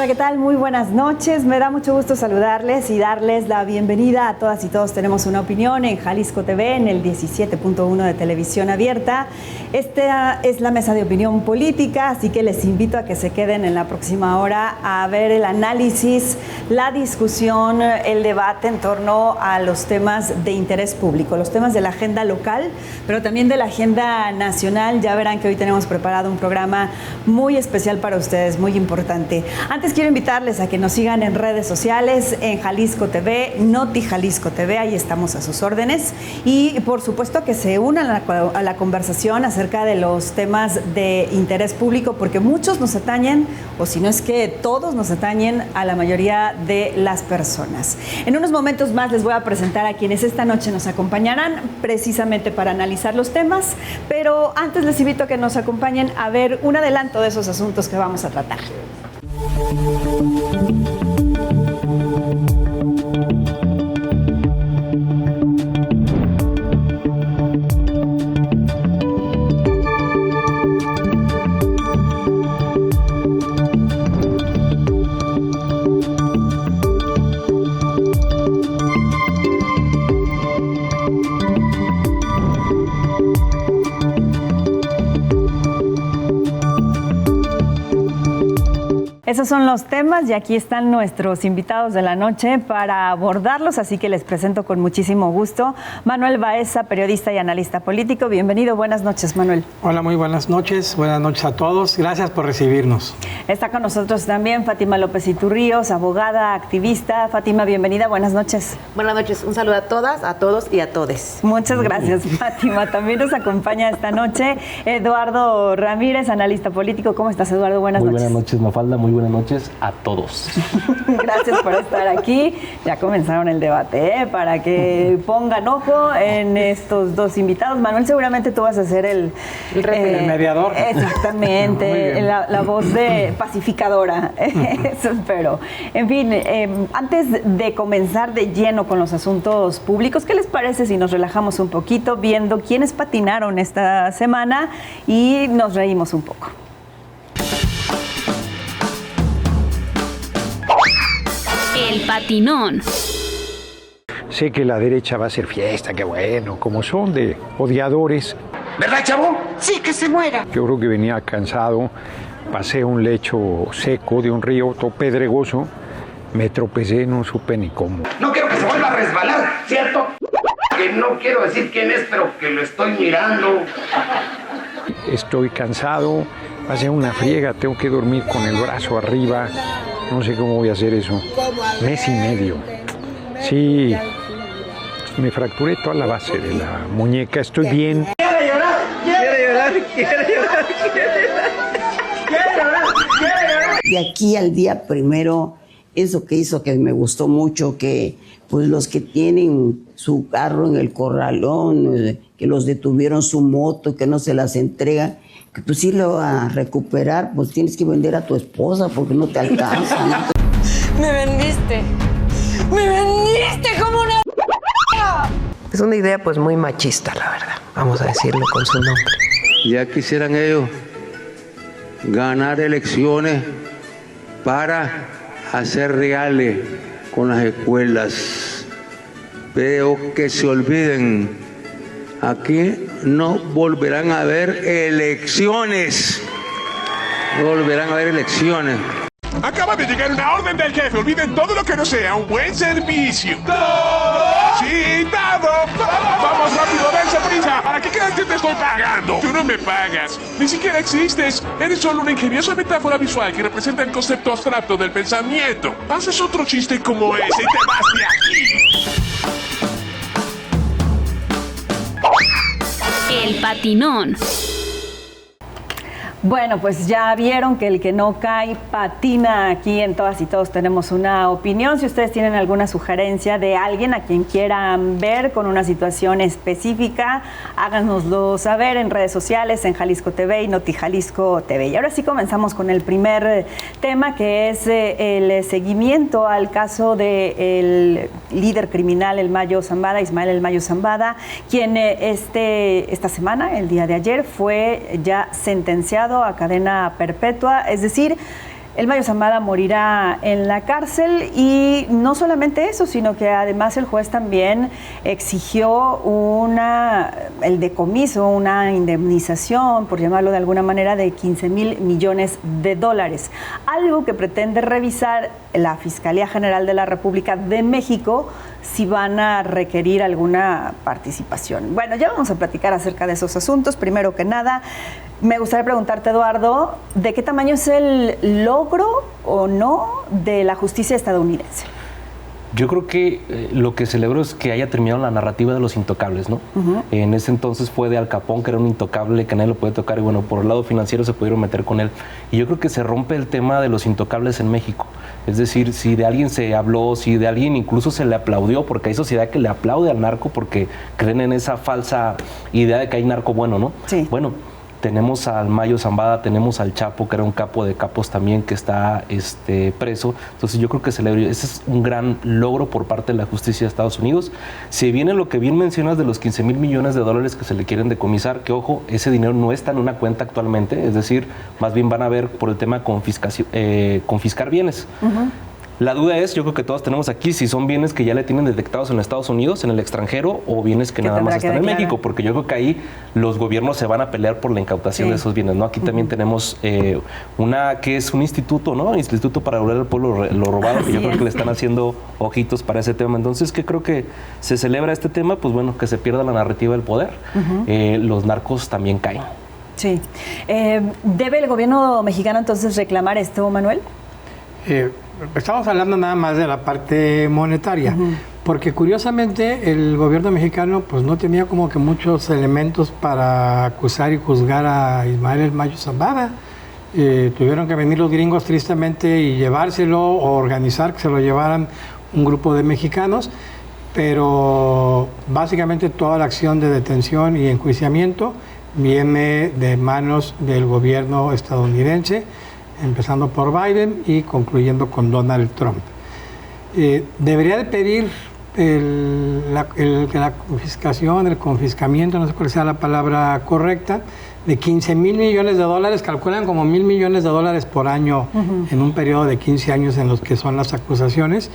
Hola, ¿qué tal? Muy buenas noches. Me da mucho gusto saludarles y darles la bienvenida a todas y todos. Tenemos una opinión en Jalisco TV, en el 17.1 de televisión abierta. Esta es la mesa de opinión política, así que les invito a que se queden en la próxima hora a ver el análisis, la discusión, el debate en torno a los temas de interés público, los temas de la agenda local, pero también de la agenda nacional. Ya verán que hoy tenemos preparado un programa muy especial para ustedes, muy importante. Antes quiero invitarles a que nos sigan en redes sociales, en Jalisco TV, Noti Jalisco TV, ahí estamos a sus órdenes. Y por supuesto que se unan a la conversación acerca de los temas de interés público, porque muchos nos atañen, o si no es que todos nos atañen a la mayoría de las personas. En unos momentos más les voy a presentar a quienes esta noche nos acompañarán precisamente para analizar los temas, pero antes les invito a que nos acompañen a ver un adelanto de esos asuntos que vamos a tratar. Esos son los temas y aquí están nuestros invitados de la noche para abordarlos, así que les presento con muchísimo gusto. Manuel Baeza, periodista y analista político. Bienvenido, buenas noches, Manuel. Hola, muy buenas noches a todos. Gracias por recibirnos. Está con nosotros también Fátima López Iturríos, abogada, activista. Fátima, bienvenida, buenas noches. Buenas noches, un saludo a todas, a todos y a todes. Muchas gracias, Fátima. También nos acompaña esta noche Eduardo Ramírez, analista político. ¿Cómo estás, Eduardo? Buenas noches. Muy buenas noches, Mafalda. Muy buenas noches a todos. Gracias por estar aquí. Ya comenzaron el debate, para que pongan ojo en estos dos invitados. Manuel, seguramente tú vas a ser el mediador. Exactamente, la voz de pacificadora. Eso espero. En fin, antes de comenzar de lleno con los asuntos públicos, ¿qué les parece si nos relajamos un poquito viendo quiénes patinaron esta semana y nos reímos un poco? El patinón. Sé que la derecha va a hacer fiesta, qué bueno, como son de odiadores. ¿Verdad, chavo? Sí, que se muera. Yo creo que venía cansado, pasé un lecho seco de un río todo pedregoso, me tropecé, no supe ni cómo. No quiero que se vuelva a resbalar, ¿cierto? Que no quiero decir quién es, pero que lo estoy mirando. Estoy cansado, pasé una friega, tengo que dormir con el brazo arriba. No sé cómo voy a hacer eso. Mes y medio. Sí, me fracturé toda la base de la muñeca. Estoy bien. ¡Quiere llorar! ¡Quiere llorar! ¡Quiere llorar! ¡Quiere llorar! ¡Quiere llorar! ¡Quiere llorar! De aquí al día primero, eso que hizo que me gustó mucho, que pues los que tienen su carro en el corralón, que los detuvieron su moto, que no se las entregan, que pues sí lo va a recuperar, pues tienes que vender a tu esposa porque no te alcanza, ¿no? Me vendiste como una... Es una idea pues muy machista, la verdad, vamos a decirlo con su nombre. Ya quisieran ellos ganar elecciones para hacer reales con las escuelas. Veo que se olviden. Aquí no volverán a haber elecciones. No volverán a haber elecciones. Acaba de llegar una orden del jefe. Olviden todo lo que no sea un buen servicio. ¡Todo! ¡Sí, todo! ¡Vamos rápido, dense prisa! ¿Para qué crees que te estoy pagando? Tú no me pagas. Ni siquiera existes. Eres solo una ingeniosa metáfora visual que representa el concepto abstracto del pensamiento. Haces otro chiste como ese y te vas de aquí. El patinón. Bueno, pues ya vieron que el que no cae patina. Aquí en Todas y Todos tenemos una opinión. Si ustedes tienen alguna sugerencia de alguien a quien quieran ver con una situación específica, háganoslo saber en redes sociales, en Jalisco TV y Noti Jalisco TV. Y ahora sí comenzamos con el primer tema, que es el seguimiento al caso del líder criminal El Mayo Zambada, Ismael El Mayo Zambada, quien esta semana, el día de ayer, fue ya sentenciado a cadena perpetua, es decir, El Mayo Zambada morirá en la cárcel y no solamente eso, sino que además el juez también exigió el decomiso, una indemnización, por llamarlo de alguna manera, de 15,000 millones de dólares. Algo que pretende revisar la Fiscalía General de la República de México si van a requerir alguna participación. Bueno, ya vamos a platicar acerca de esos asuntos. Primero que nada, me gustaría preguntarte, Eduardo, ¿de qué tamaño es el logro o no de la justicia estadounidense? Yo creo que lo que celebro es que haya terminado la narrativa de los intocables, ¿no? En ese entonces fue de Al Capone, que era un intocable, que nadie lo puede tocar, y bueno, por el lado financiero se pudieron meter con él. Y yo creo que se rompe el tema de los intocables en México. Es decir, si de alguien se habló, si de alguien incluso se le aplaudió, porque hay sociedad que le aplaude al narco porque creen en esa falsa idea de que hay narco bueno, ¿no? Sí. Bueno, tenemos al Mayo Zambada, tenemos al Chapo, que era un capo de capos también, que está preso. Entonces yo creo que ese es un gran logro por parte de la justicia de Estados Unidos. Si viene lo que bien mencionas de los 15,000 millones de dólares que se le quieren decomisar, que ojo, ese dinero no está en una cuenta actualmente, es decir, más bien van a ver por el tema de confiscar bienes. La duda es, yo creo que todos tenemos aquí, si son bienes que ya le tienen detectados en Estados Unidos, en el extranjero, o bienes que nada más están en México, porque yo creo que ahí los gobiernos se van a pelear por la incautación de esos bienes, ¿no? Aquí también tenemos una que es un instituto, ¿no? Instituto para devolver al pueblo lo robado, que yo creo que le están haciendo ojitos para ese tema. Entonces, ¿qué creo que se celebra este tema? Pues bueno, que se pierda la narrativa del poder. Los narcos también caen. Sí. ¿Debe el gobierno mexicano entonces reclamar esto, Manuel? Estamos hablando nada más de la parte monetaria, porque curiosamente el gobierno mexicano pues no tenía como que muchos elementos para acusar y juzgar a Ismael El Mayo Zambada. Tuvieron que venir los gringos tristemente y llevárselo o organizar que se lo llevaran un grupo de mexicanos, pero básicamente toda la acción de detención y enjuiciamiento viene de manos del gobierno estadounidense, empezando por Biden y concluyendo con Donald Trump. Debería de pedir la confiscación, el confiscamiento, no sé cuál sea la palabra correcta, de 15,000 millones de dólares, calculan como 1,000 millones de dólares por año en un periodo de 15 años en los que son las acusaciones.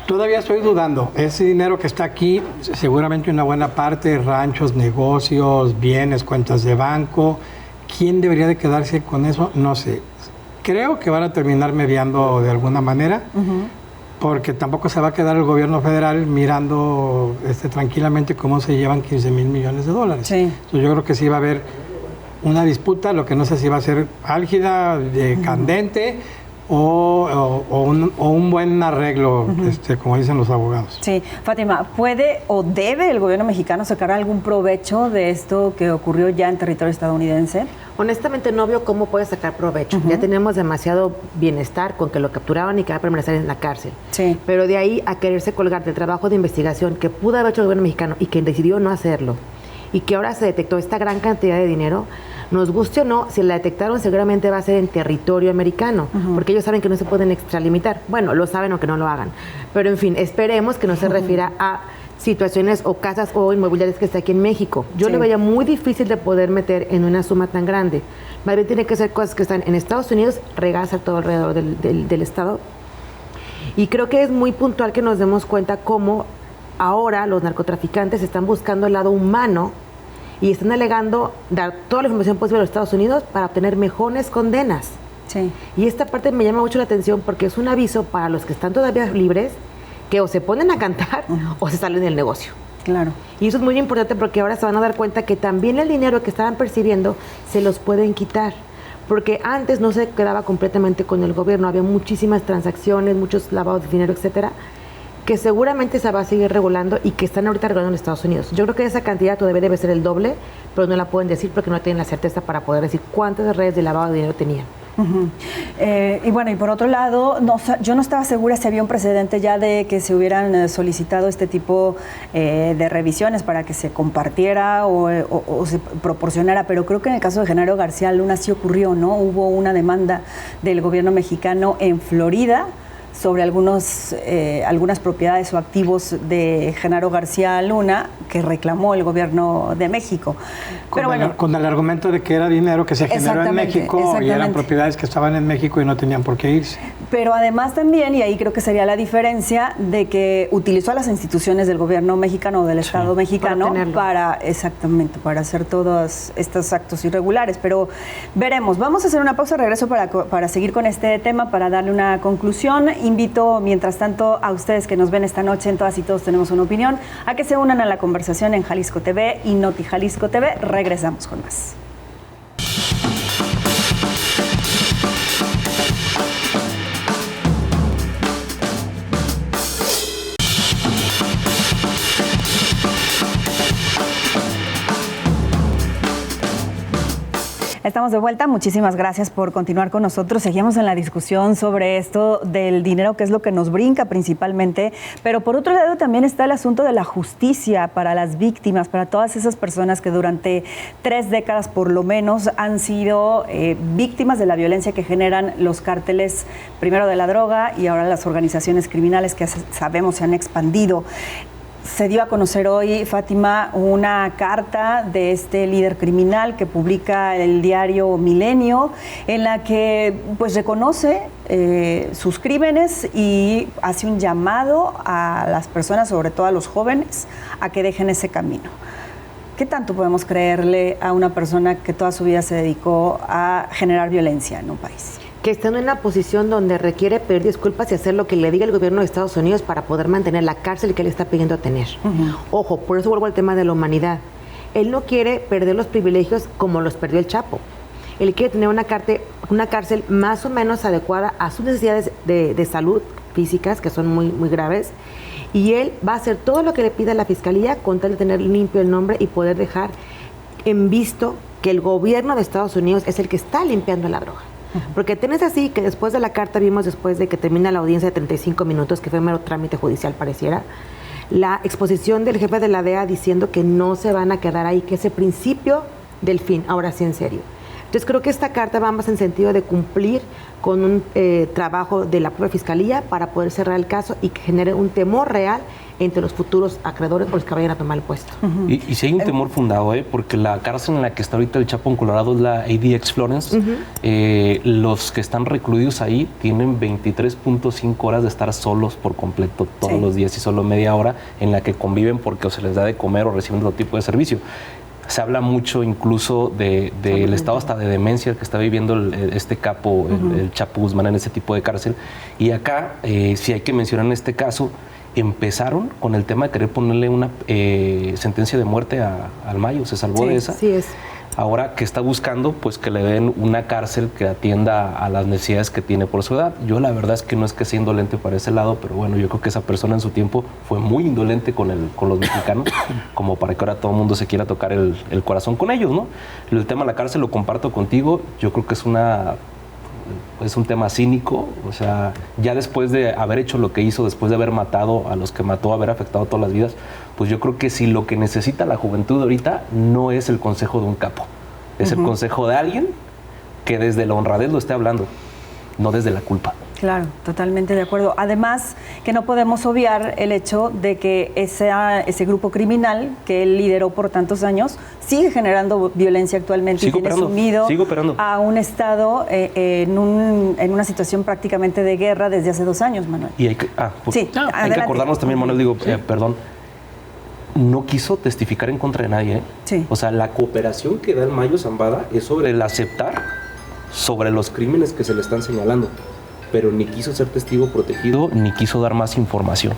Todavía estoy dudando. Ese dinero que está aquí, seguramente una buena parte, ranchos, negocios, bienes, cuentas de banco. ¿Quién debería de quedarse con eso? No sé. Creo que van a terminar mediando de alguna manera, porque tampoco se va a quedar el gobierno federal mirando tranquilamente cómo se llevan 15,000 millones de dólares. Sí. Entonces yo creo que sí va a haber una disputa, lo que no sé si va a ser álgida, candente, o un buen arreglo, como dicen los abogados. Sí, Fátima, ¿puede o debe el gobierno mexicano sacar algún provecho de esto que ocurrió ya en territorio estadounidense? Honestamente no veo cómo puede sacar provecho. Ya tenemos demasiado bienestar con que lo capturaban y que va a permanecer en la cárcel. Sí. Pero de ahí a quererse colgar del trabajo de investigación que pudo haber hecho el gobierno mexicano y que decidió no hacerlo, y que ahora se detectó esta gran cantidad de dinero, nos guste o no, si la detectaron seguramente va a ser en territorio americano, porque ellos saben que no se pueden extralimitar. Bueno, lo saben aunque no lo hagan. Pero en fin, esperemos que no se refiera a situaciones o casas o inmobiliarias que está aquí en México. Yo le veía muy difícil de poder meter en una suma tan grande. Más bien tiene que ser cosas que están en Estados Unidos, regadas a todo alrededor del estado. Y creo que es muy puntual que nos demos cuenta cómo ahora los narcotraficantes están buscando el lado humano y están alegando dar toda la información posible a los Estados Unidos para obtener mejores condenas. Sí. Y esta parte me llama mucho la atención porque es un aviso para los que están todavía libres, que o se ponen a cantar o se salen del negocio. Claro. Y eso es muy importante porque ahora se van a dar cuenta que también el dinero que estaban percibiendo se los pueden quitar. Porque antes no se quedaba completamente con el gobierno, había muchísimas transacciones, muchos lavados de dinero, etcétera, que seguramente se va a seguir regulando y que están ahorita regulando en Estados Unidos. Yo creo que esa cantidad todavía debe ser el doble, pero no la pueden decir porque no tienen la certeza para poder decir cuántas redes de lavado de dinero tenían. Y bueno, y por otro lado, yo no estaba segura si había un precedente ya de que se hubieran solicitado este tipo de revisiones para que se compartiera o se proporcionara, pero creo que en el caso de Genaro García Luna sí ocurrió, ¿no? Hubo una demanda del gobierno mexicano en Florida sobre algunas propiedades o activos de Genaro García Luna que reclamó el gobierno de México. Con el argumento de que era dinero que se generó en México y eran propiedades que estaban en México y no tenían por qué irse. Pero además también, y ahí creo que sería la diferencia, de que utilizó a las instituciones del gobierno mexicano o del Estado mexicano para hacer todos estos actos irregulares. Pero veremos. Vamos a hacer una pausa, regreso para seguir con este tema, para darle una conclusión. Invito, mientras tanto, a ustedes que nos ven esta noche en Todas y Todos Tenemos una Opinión, a que se unan a la conversación en Jalisco TV y Noti Jalisco TV. Regresamos con más. Estamos de vuelta, muchísimas gracias por continuar con nosotros. Seguimos en la discusión sobre esto del dinero, que es lo que nos brinca principalmente, pero por otro lado también está el asunto de la justicia para las víctimas, para todas esas personas que durante 3 décadas por lo menos han sido víctimas de la violencia que generan los cárteles, primero de la droga y ahora las organizaciones criminales que sabemos se han expandido. Se dio a conocer hoy, Fátima, una carta de este líder criminal que publica el diario Milenio, en la que pues reconoce sus crímenes y hace un llamado a las personas, sobre todo a los jóvenes, a que dejen ese camino. ¿Qué tanto podemos creerle a una persona que toda su vida se dedicó a generar violencia en un país? Que está en una posición donde requiere pedir disculpas y hacer lo que le diga el gobierno de Estados Unidos para poder mantener la cárcel que él está pidiendo tener. Ojo, por eso vuelvo al tema de la humanidad. Él no quiere perder los privilegios como los perdió el Chapo. Él quiere tener una cárcel más o menos adecuada a sus necesidades de salud físicas, que son muy, muy graves, y él va a hacer todo lo que le pida la Fiscalía con tal de tener limpio el nombre y poder dejar en visto que el gobierno de Estados Unidos es el que está limpiando la droga. Porque tenés así que después de la carta, vimos después de que termina la audiencia de 35 minutos, que fue mero trámite judicial pareciera, la exposición del jefe de la DEA diciendo que no se van a quedar ahí, que es el principio del fin, ahora sí en serio. Entonces creo que esta carta va más en sentido de cumplir con un trabajo de la propia Fiscalía para poder cerrar el caso y que genere un temor real entre los futuros acreedores por los que vayan a tomar el puesto. Y si hay un temor fundado, porque la cárcel en la que está ahorita el Chapo en Colorado es la ADX Florence. Los que están recluidos ahí tienen 23.5 horas de estar solos por completo todos los días y solo media hora en la que conviven porque o se les da de comer o reciben otro tipo de servicio. Se habla mucho incluso del estado hasta de demencia que está viviendo este capo, el Chapo Guzmán, en ese tipo de cárcel. Y acá, sí hay que mencionar en este caso, empezaron con el tema de querer ponerle una sentencia de muerte al Mayo. Se salvó de esa. Sí es. Ahora que está buscando pues que le den una cárcel que atienda a las necesidades que tiene por su edad. Yo la verdad es que no es que sea indolente para ese lado, pero bueno, yo creo que esa persona en su tiempo fue muy indolente con los mexicanos, como para que ahora todo el mundo se quiera tocar el corazón con ellos, ¿no? El tema de la cárcel lo comparto contigo. Yo creo que es un tema cínico, o sea, ya después de haber hecho lo que hizo, después de haber matado a los que mató, haber afectado todas las vidas, pues yo creo que si lo que necesita la juventud ahorita no es el consejo de un capo, es el consejo de alguien que desde la honradez lo esté hablando, no desde la culpa. Claro, totalmente de acuerdo. Además, que no podemos obviar el hecho de que ese grupo criminal que él lideró por tantos años sigue generando violencia actualmente y tiene sumido a un Estado en una situación prácticamente de guerra desde hace 2 años, Manuel. Y hay que acordarnos también, Manuel, no quiso testificar en contra de nadie. O sea, la cooperación que da el Mayo Zambada es sobre el aceptar sobre los crímenes que se le están señalando, pero ni quiso ser testigo protegido, ni quiso dar más información.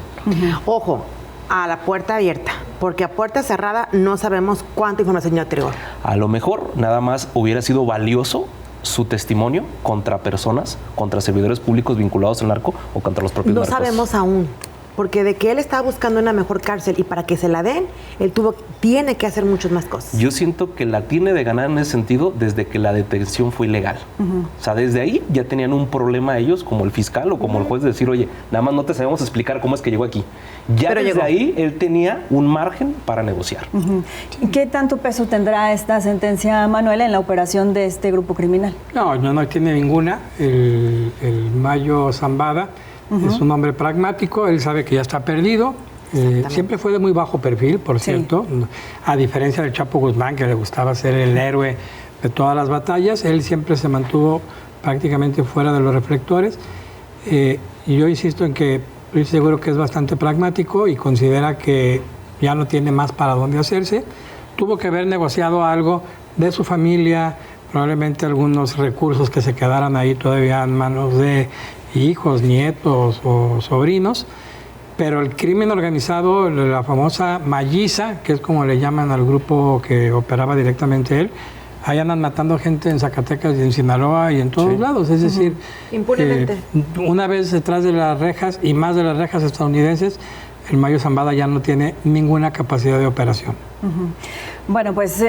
Ojo, a la puerta abierta, porque a puerta cerrada no sabemos cuánta información ya entregó. A lo mejor nada más hubiera sido valioso su testimonio contra personas, contra servidores públicos vinculados al narco o contra los propios narcos. No sabemos aún, porque de que él estaba buscando una mejor cárcel y para que se la den, él tiene que hacer muchas más cosas. Yo siento que la tiene de ganar en ese sentido desde que la detención fue ilegal. O sea, desde ahí ya tenían un problema ellos, como el fiscal o como el juez, de decir, oye, nada más no te sabemos explicar cómo es que llegó aquí. Ya pero desde ahí él tenía un margen para negociar. ¿Qué tanto peso tendrá esta sentencia, Manuel, en la operación de este grupo criminal? No tiene ninguna. El Mayo Zambada Es un hombre pragmático, él sabe que ya está perdido. Siempre fue de muy bajo perfil, por cierto, a diferencia del Chapo Guzmán, que le gustaba ser el héroe de todas las batallas. Él siempre se mantuvo prácticamente fuera de los reflectores. Y yo insisto en que estoy seguro que es bastante pragmático y considera que ya no tiene más para dónde hacerse. Tuvo que haber negociado algo de su familia, probablemente algunos recursos que se quedaran ahí todavía en manos de hijos, nietos o sobrinos. Pero el crimen organizado, la famosa malliza, que es como le llaman al grupo que operaba directamente él, ahí andan matando gente en Zacatecas y en Sinaloa y en todos lados. Es decir, impunemente. Una vez detrás de las rejas y más de las rejas estadounidenses, el Mayo Zambada ya no tiene ninguna capacidad de operación. Bueno, pues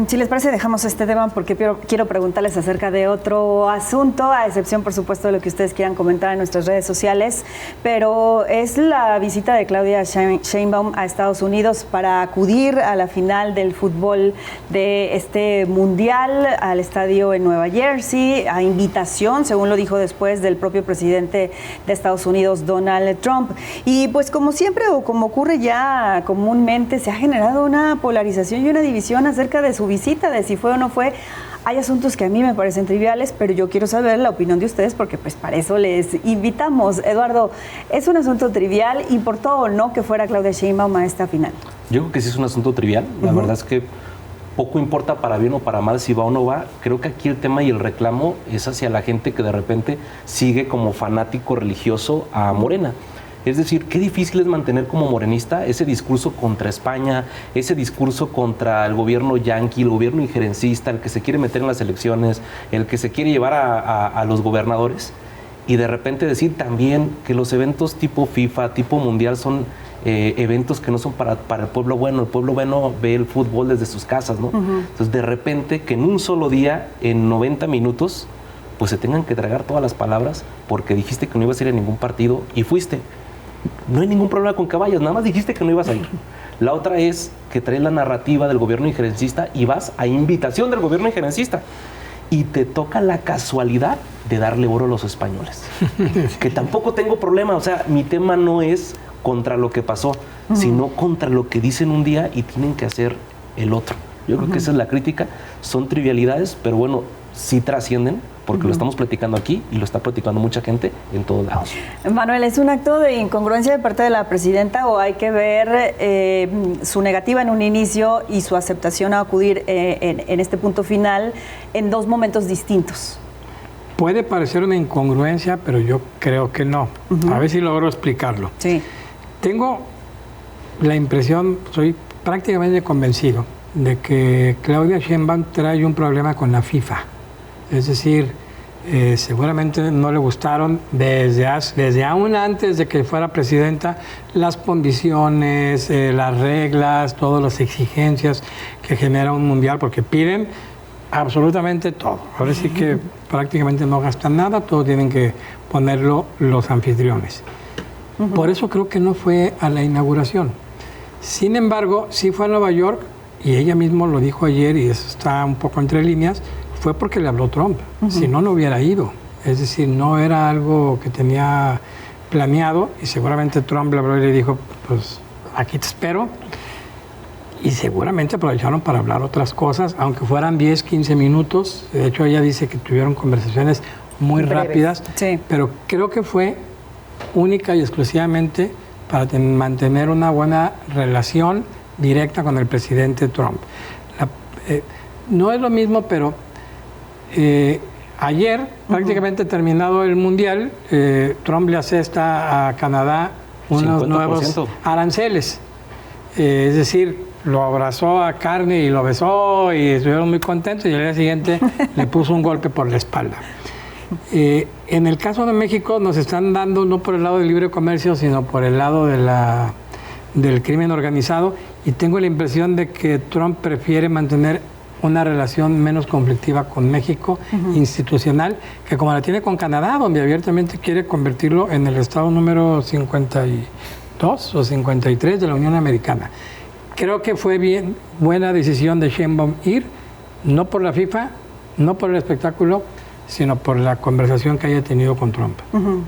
si les parece dejamos este tema porque quiero preguntarles acerca de otro asunto, a excepción por supuesto de lo que ustedes quieran comentar en nuestras redes sociales, pero es la visita de Claudia Sheinbaum a Estados Unidos para acudir a la final del fútbol de este mundial al estadio en Nueva Jersey, a invitación, según lo dijo después, del propio presidente de Estados Unidos, Donald Trump. Y pues como siempre o como ocurre ya comúnmente, se ha generado una polarización y una división acerca de su visita, de si fue o no fue. Hay asuntos que a mí me parecen triviales, pero yo quiero saber la opinión de ustedes porque pues para eso les invitamos. Eduardo, ¿es un asunto trivial? ¿Importó o no que fuera Claudia Sheinbaum a esta final? Yo creo que sí es un asunto trivial. La verdad es que poco importa para bien o para mal si va o no va. Creo que aquí el tema y el reclamo es hacia la gente que de repente sigue como fanático religioso a Morena. Es decir, qué difícil es mantener como morenista ese discurso contra España, ese discurso contra el gobierno yanqui, el gobierno injerencista, el que se quiere meter en las elecciones, el que se quiere llevar a los gobernadores, y de repente decir también que los eventos tipo FIFA, tipo Mundial son eventos que no son para el pueblo bueno. El pueblo bueno ve el fútbol desde sus casas, ¿no? Entonces, de repente, que en un solo día, en 90 minutos, pues se tengan que tragar todas las palabras porque dijiste que no ibas a ir a ningún partido y fuiste. No hay ningún problema con que vayas, nada más dijiste que no ibas a ir. La otra es que traes la narrativa del gobierno injerencista y vas a invitación del gobierno injerencista y te toca la casualidad de darle oro a los españoles. Que tampoco tengo problema, o sea, mi tema no es contra lo que pasó, sino contra lo que dicen un día y tienen que hacer el otro. Yo creo que esa es la crítica, son trivialidades, pero bueno, sí trascienden, porque lo estamos platicando aquí y lo está platicando mucha gente en todos lados. Manuel, ¿es un acto de incongruencia de parte de la presidenta o hay que ver su negativa en un inicio y su aceptación a acudir en este punto final en dos momentos distintos? Puede parecer una incongruencia, pero yo creo que no. A ver si logro explicarlo. Sí. Tengo la impresión, soy prácticamente convencido, de que Claudia Sheinbaum trae un problema con la FIFA. Es decir, seguramente no le gustaron desde aún antes de que fuera presidenta las condiciones, las reglas, todas las exigencias que genera un mundial, porque piden absolutamente todo. Ahora sí que prácticamente no gastan nada, todo tienen que ponerlo los anfitriones. Por eso creo que no fue a la inauguración. Sin embargo, sí fue a Nueva York, y ella misma lo dijo ayer, y eso está un poco entre líneas, fue porque le habló Trump. Si no, no hubiera ido. Es decir, no era algo que tenía planeado, y seguramente Trump le habló y le dijo, pues aquí te espero. Y seguramente aprovecharon para hablar otras cosas, aunque fueran 10, 15 minutos. De hecho, ella dice que tuvieron conversaciones muy rápidas, pero creo que fue única y exclusivamente para mantener una buena relación directa con el presidente Trump. No es lo mismo, pero ayer, prácticamente terminado el Mundial, Trump le asesta a Canadá unos 50%. Nuevos aranceles. Es decir, lo abrazó a Carney y lo besó y estuvieron muy contentos, y al día siguiente le puso un golpe por la espalda. En el caso de México nos están dando no por el lado del libre comercio, sino por el lado del crimen organizado, y tengo la impresión de que Trump prefiere mantener una relación menos conflictiva con México, institucional, que como la tiene con Canadá, donde abiertamente quiere convertirlo en el estado número 52 o 53 de la Unión Americana. Creo que fue buena decisión de Sheinbaum ir, no por la FIFA, no por el espectáculo, sino por la conversación que haya tenido con Trump.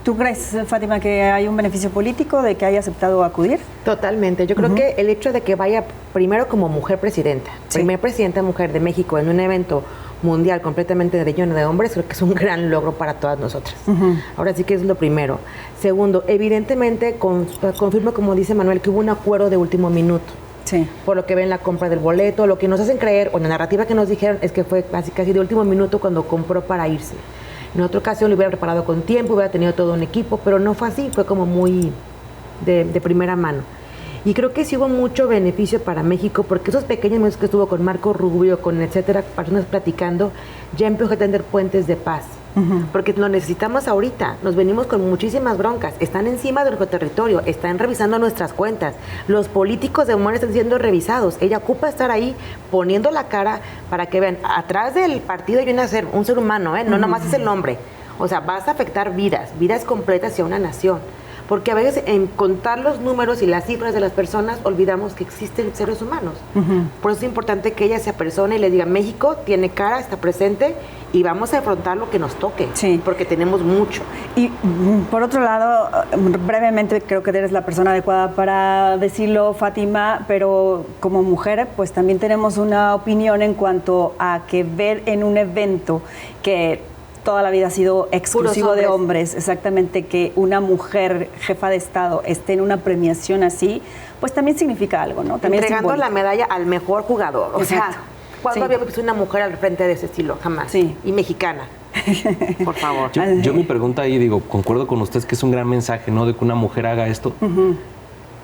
¿Tú crees, Fátima, que hay un beneficio político de que haya aceptado acudir? Totalmente. Yo creo que el hecho de que vaya primero como mujer presidenta, primer presidenta mujer de México en un evento mundial completamente lleno de hombres, creo que es un gran logro para todas nosotras. Ahora sí que es lo primero. Segundo, evidentemente confirmo, como dice Manuel, que hubo un acuerdo de último minuto. Sí. Por lo que ven la compra del boleto, lo que nos hacen creer, o la narrativa que nos dijeron, es que fue casi de último minuto cuando compró para irse. En otra ocasión lo hubiera preparado con tiempo, hubiera tenido todo un equipo, pero no fue así, fue como muy de primera mano. Y creo que sí hubo mucho beneficio para México, porque esos pequeños momentos que estuvo con Marco Rubio, con etcétera, personas platicando, ya empezó a tener puentes de paz. Porque lo necesitamos ahorita, nos venimos con muchísimas broncas, están encima de nuestro territorio, están revisando nuestras cuentas, los políticos de humor están siendo revisados, ella ocupa estar ahí poniendo la cara para que vean, atrás del partido viene a ser un ser humano, no nomás es el nombre, o sea, vas a afectar vidas completas hacia una nación. Porque a veces en contar los números y las cifras de las personas olvidamos que existen seres humanos. Por eso es importante que ella se apersone y le diga, México tiene cara, está presente y vamos a afrontar lo que nos toque, porque tenemos mucho. Y por otro lado, brevemente creo que eres la persona adecuada para decirlo, Fátima, pero como mujer pues también tenemos una opinión en cuanto a que ver en un evento que toda la vida ha sido exclusivo de hombres, exactamente, que una mujer jefa de Estado esté en una premiación así, pues también significa algo, ¿no? También entregando la medalla al mejor jugador. O sea, ¿cuándo había visto una mujer al frente de ese estilo? Jamás. Y mexicana. Por favor. Yo mi pregunta ahí, digo, concuerdo con ustedes que es un gran mensaje, ¿no? De que una mujer haga esto.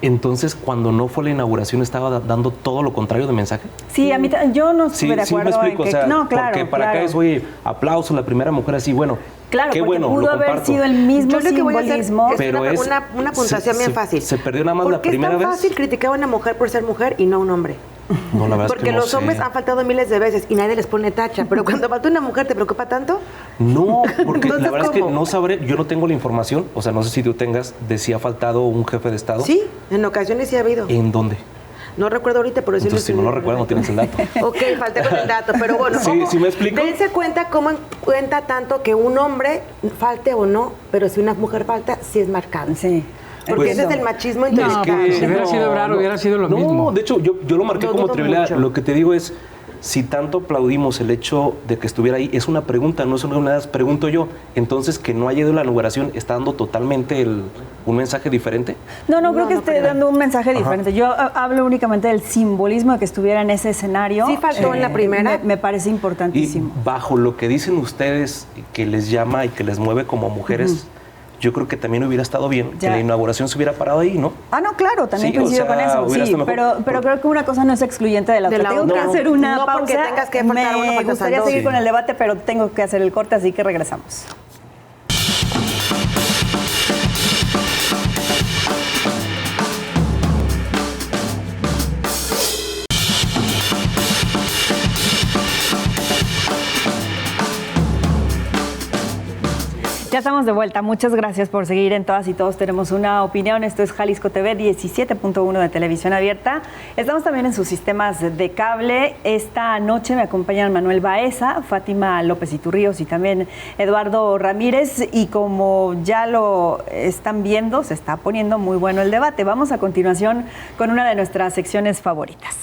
Entonces, cuando no fue la inauguración, ¿estaba dando todo lo contrario de mensaje? Sí, a mí yo no estuve de acuerdo. Sí, me explico, en que, o sea, no, claro, porque para acá es, oye, aplauso, la primera mujer así, bueno, claro, qué bueno, pudo haber sido el mismo simbolismo. Pero es una puntuación bien fácil. Se perdió nada más la primera vez. Porque es tan fácil criticar a una mujer por ser mujer y no a un hombre. No, la verdad porque es que no los hombres han faltado miles de veces y nadie les pone tacha, pero cuando falta una mujer, ¿te preocupa tanto? No, porque Entonces, la verdad ¿cómo? es que no sabré, yo no tengo la información, o sea, no sé si tú tengas de si ha faltado un jefe de Estado. Sí, en ocasiones sí ha habido. ¿En dónde? No recuerdo ahorita, pero sí. Entonces, si no lo recuerdo, no tienes el dato. Ok, falté con el dato, pero bueno. ¿Sí me explico? Dense cuenta cómo cuenta tanto que un hombre falte o no, pero si una mujer falta, sí es marcado. Sí. Porque Pues, ese es el machismo intelectual. Si hubiera sido raro, hubiera sido lo mismo. No, de hecho, yo lo marqué como trivialidad. Lo que te digo es, si tanto aplaudimos el hecho de que estuviera ahí, es una pregunta, no es una pregunto yo. Entonces, que no haya ido a la inauguración, ¿está dando totalmente un mensaje diferente? No, creo que esté dando un mensaje diferente. Yo hablo únicamente del simbolismo de que estuviera en ese escenario. Sí faltó en la primera. Me parece importantísimo. Y bajo lo que dicen ustedes, que les llama y que les mueve como mujeres, yo creo que también hubiera estado bien que la inauguración se hubiera parado ahí, ¿no? Ah, no, claro, también Sí, coincido o sea, con eso. hubiera Sí, estado mejor. pero creo que una cosa no es excluyente de la otra. Tengo que hacer una pausa. porque tengas que faltar uno, Me faltas gustaría al seguir dos. con el debate, pero tengo que hacer el corte, así que regresamos. Ya estamos de vuelta. Muchas gracias por seguir en Todas y Todos Tenemos una Opinión. Esto es Jalisco TV 17.1 de televisión abierta. Estamos también en sus sistemas de cable. Esta noche me acompañan Manuel Baeza, Fátima López Iturríos y también Eduardo Ramírez. Y como ya lo están viendo, se está poniendo muy bueno el debate. Vamos a continuación con una de nuestras secciones favoritas.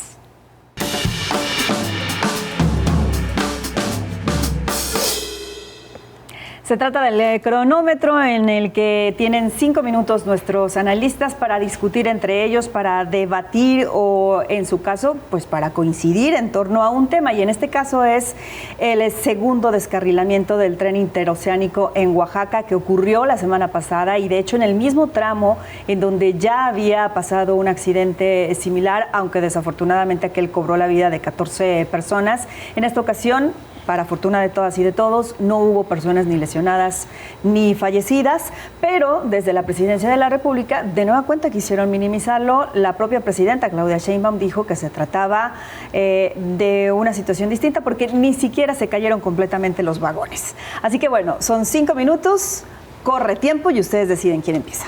Se trata del cronómetro en el que tienen 5 minutos nuestros analistas para discutir entre ellos, para debatir o, en su caso, pues para coincidir en torno a un tema. Y en este caso es el segundo descarrilamiento del tren interoceánico en Oaxaca, que ocurrió la semana pasada y, de hecho, en el mismo tramo en donde ya había pasado un accidente similar, aunque desafortunadamente aquel cobró la vida de 14 personas. En esta ocasión, para fortuna de todas y de todos, no hubo personas ni lesionadas ni fallecidas, pero desde la Presidencia de la República, de nueva cuenta, quisieron minimizarlo. La propia presidenta, Claudia Sheinbaum, dijo que se trataba de una situación distinta porque ni siquiera se cayeron completamente los vagones. Así que bueno, son 5 minutos, corre tiempo y ustedes deciden quién empieza.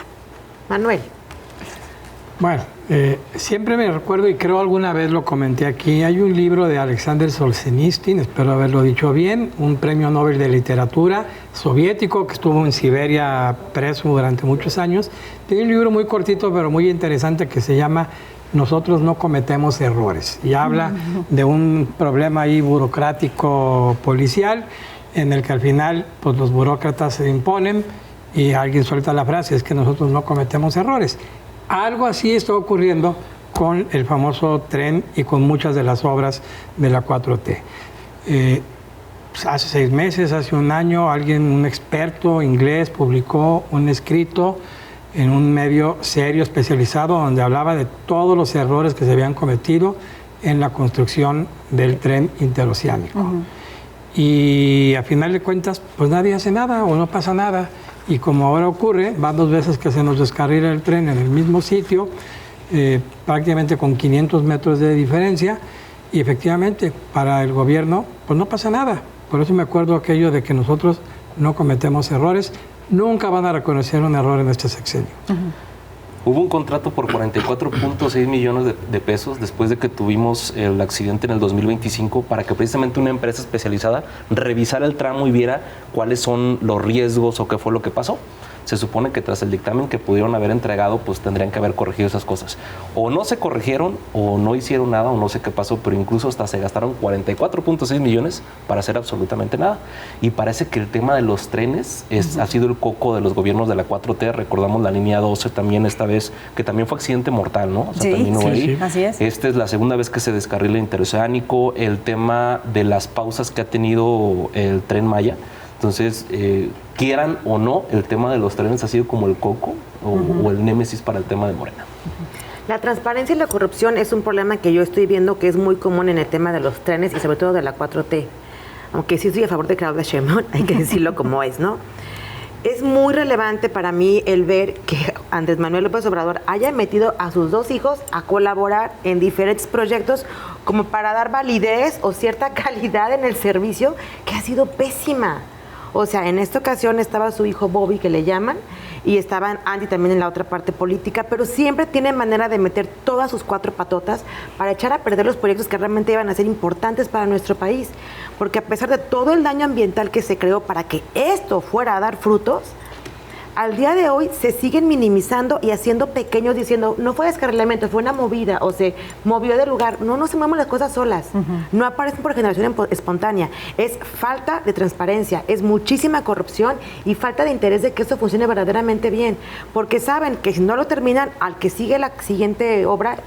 Manuel. Bueno, siempre me recuerdo, y creo alguna vez lo comenté aquí, hay un libro de Alexander Solzhenitsyn, espero haberlo dicho bien, un premio Nobel de Literatura soviético que estuvo en Siberia preso durante muchos años. Tiene un libro muy cortito pero muy interesante que se llama Nosotros no cometemos errores, y habla de un problema ahí burocrático policial en el que al final pues, los burócratas se imponen y alguien suelta la frase, es que nosotros no cometemos errores. Algo así está ocurriendo con el famoso tren y con muchas de las obras de la 4T. Hace 6 meses, hace un año, un experto inglés, publicó un escrito en un medio serio especializado donde hablaba de todos los errores que se habían cometido en la construcción del tren interoceánico. Y a final de cuentas, pues nadie hace nada o no pasa nada. Y como ahora ocurre, van 2 veces que se nos descarrila el tren en el mismo sitio, prácticamente con 500 metros de diferencia, y efectivamente para el gobierno pues no pasa nada. Por eso me acuerdo aquello de que nosotros no cometemos errores, nunca van a reconocer un error en este sexenio. Hubo un contrato por 44.6 millones de pesos después de que tuvimos el accidente en el 2025 para que precisamente una empresa especializada revisara el tramo y viera cuáles son los riesgos o qué fue lo que pasó. Se supone que tras el dictamen que pudieron haber entregado, pues tendrían que haber corregido esas cosas. O no se corrigieron, o no hicieron nada, o no sé qué pasó, pero incluso hasta se gastaron 44.6 millones para hacer absolutamente nada. Y parece que el tema de los trenes ha sido el coco de los gobiernos de la 4T. Recordamos la línea 12 también esta vez, que también fue accidente mortal, ¿no? O sea, también hubo ahí. Así es. Esta es la segunda vez que se descarrila el interoceánico, el tema de las pausas que ha tenido el Tren Maya. Entonces, quieran o no, el tema de los trenes ha sido como el coco o el némesis para el tema de Morena. La transparencia y la corrupción es un problema que yo estoy viendo que es muy común en el tema de los trenes y sobre todo de la 4T. Aunque sí estoy a favor de Claudia Sheinbaum, hay que decirlo como es, ¿no? Es muy relevante para mí el ver que Andrés Manuel López Obrador haya metido a sus 2 hijos a colaborar en diferentes proyectos como para dar validez o cierta calidad en el servicio que ha sido pésima. O sea, en esta ocasión estaba su hijo Bobby, que le llaman, y estaba Andy también en la otra parte política, pero siempre tiene manera de meter todas sus 4 patotas para echar a perder los proyectos que realmente iban a ser importantes para nuestro país. Porque a pesar de todo el daño ambiental que se creó para que esto fuera a dar frutos, al día de hoy se siguen minimizando y haciendo pequeños diciendo, no fue descarrilamiento, fue una movida o se movió de lugar. No se mueven las cosas solas. No aparecen por generación espontánea. Es falta de transparencia, es muchísima corrupción y falta de interés de que esto funcione verdaderamente bien. Porque saben que si no lo terminan, al que sigue la siguiente obra,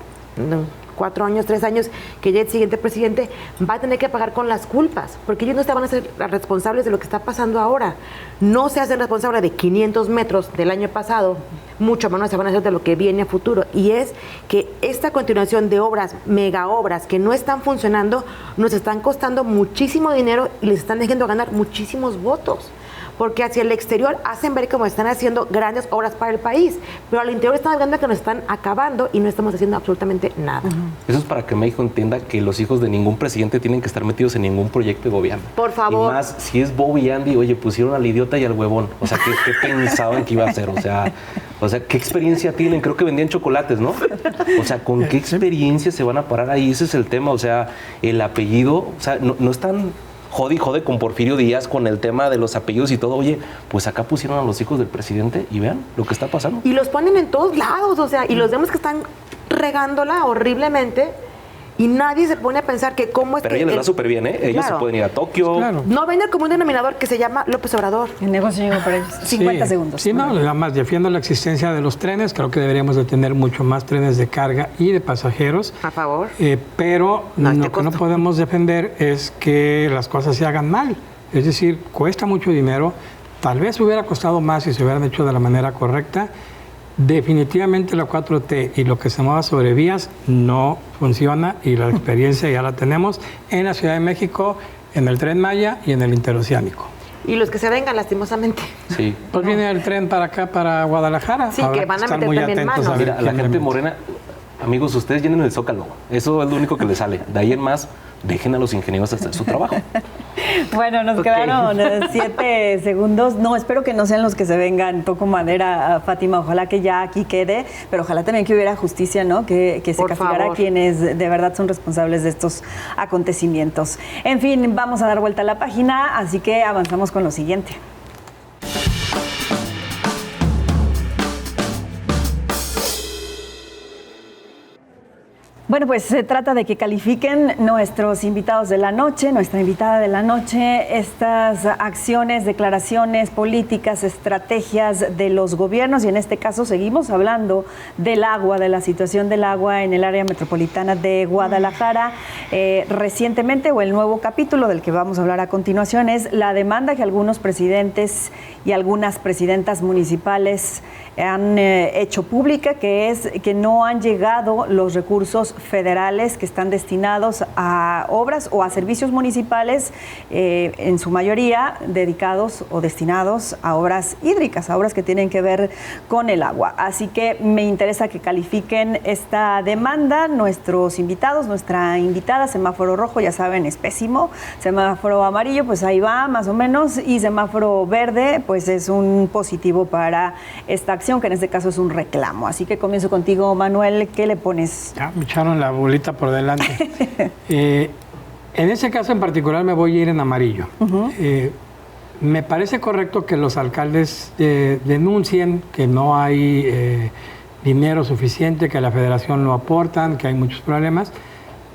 4 años, 3 años, que ya el siguiente presidente va a tener que pagar con las culpas, porque ellos no se van a ser responsables de lo que está pasando ahora. No se hacen responsables de 500 metros del año pasado, mucho menos se van a hacer de lo que viene a futuro. Y es que esta continuación de obras, mega obras, que no están funcionando, nos están costando muchísimo dinero y les están dejando ganar muchísimos votos. Porque hacia el exterior hacen ver como están haciendo grandes obras para el país, pero al interior estamos viendo que nos están acabando y no estamos haciendo absolutamente nada. Eso es para que México entienda que los hijos de ningún presidente tienen que estar metidos en ningún proyecto de gobierno. Por favor. Y más, si es Bobby y Andy, oye, pusieron al idiota y al huevón. O sea, ¿qué pensaban que iba a hacer? O sea, ¿qué experiencia tienen? Creo que vendían chocolates, ¿no? O sea, ¿con qué experiencia se van a parar ahí? Ese es el tema. O sea, el apellido, o sea, no están... Jode con Porfirio Díaz, con el tema de los apellidos y todo. Oye, pues acá pusieron a los hijos del presidente y vean lo que está pasando. Y los ponen en todos lados, o sea, y los vemos que están regándola horriblemente y nadie se pone a pensar que cómo es Pero ella les va súper bien, ¿eh? Ellos se pueden ir a Tokio. Claro. No ven el común denominador que se llama López Obrador. El negocio llegó para ellos. 50 segundos. Sí, no, nada más defiendo la existencia de los trenes. Creo que deberíamos de tener mucho más trenes de carga y de pasajeros. A favor. Pero lo que no podemos defender es que las cosas se hagan mal. Es decir, cuesta mucho dinero. Tal vez hubiera costado más si se hubieran hecho de la manera correcta. Definitivamente la 4T y lo que se mueva sobre vías no funciona y la experiencia ya la tenemos en la Ciudad de México, en el Tren Maya y en el interoceánico. Y los que se vengan, lastimosamente. Sí. Pues viene el tren para acá, para Guadalajara. Sí, que van a meter también manos. Mira, la gente morena, amigos, ustedes llenen el Zócalo. Eso es lo único que les sale. De ahí en más, dejen a los ingenieros hacer su trabajo. Bueno, nos quedaron 7 segundos. No, espero que no sean los que se vengan. Toco madera, Fátima. Ojalá que ya aquí quede, pero ojalá también que hubiera justicia, ¿no? Que se castigara a quienes de verdad son responsables de estos acontecimientos. En fin, vamos a dar vuelta a la página, así que avanzamos con lo siguiente. Bueno, pues se trata de que califiquen nuestros invitados de la noche, nuestra invitada de la noche, estas acciones, declaraciones políticas, estrategias de los gobiernos, y en este caso seguimos hablando del agua, de la situación del agua en el área metropolitana de Guadalajara. Recientemente, o el nuevo capítulo del que vamos a hablar a continuación, es la demanda que algunos presidentes y algunas presidentas municipales han hecho pública, que es que no han llegado los recursos federales que están destinados a obras o a servicios municipales, en su mayoría dedicados o destinados a obras hídricas, a obras que tienen que ver con el agua. Así que me interesa que califiquen esta demanda nuestros invitados. Nuestra invitada, semáforo rojo, ya saben, es pésimo. Semáforo amarillo, pues ahí va, más o menos. Y semáforo verde, pues es un positivo para esta acción, que en este caso es un reclamo. Así que comienzo contigo, Manuel. ¿Qué le pones? Ya me echaron la bolita por delante. En ese caso en particular me voy a ir en amarillo. Me parece correcto que los alcaldes denuncien que no hay dinero suficiente, que la federación no aportan, que hay muchos problemas,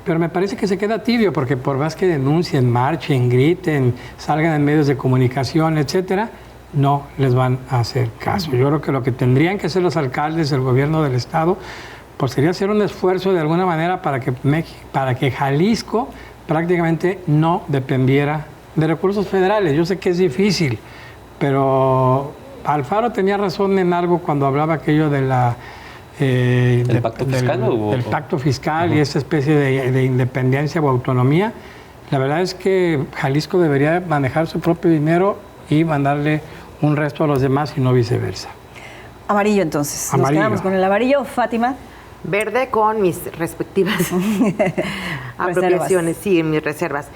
pero me parece que se queda tibio, porque por más que denuncien, marchen, griten, salgan en medios de comunicación, etcétera, no les van a hacer caso. Yo creo que lo que tendrían que hacer los alcaldes, el gobierno del estado, pues sería hacer un esfuerzo de alguna manera para que Jalisco prácticamente no dependiera de recursos federales. Yo sé que es difícil, pero Alfaro tenía razón en algo cuando hablaba aquello de la ¿El pacto fiscal? Del pacto fiscal y esa especie de independencia o autonomía. La verdad es que Jalisco debería manejar su propio dinero y mandarle un resto a los demás y no viceversa. Amarillo, entonces. Amarillo. Nos quedamos con el amarillo. Fátima. Verde con mis respectivas apropiaciones, sí, en mis reservas.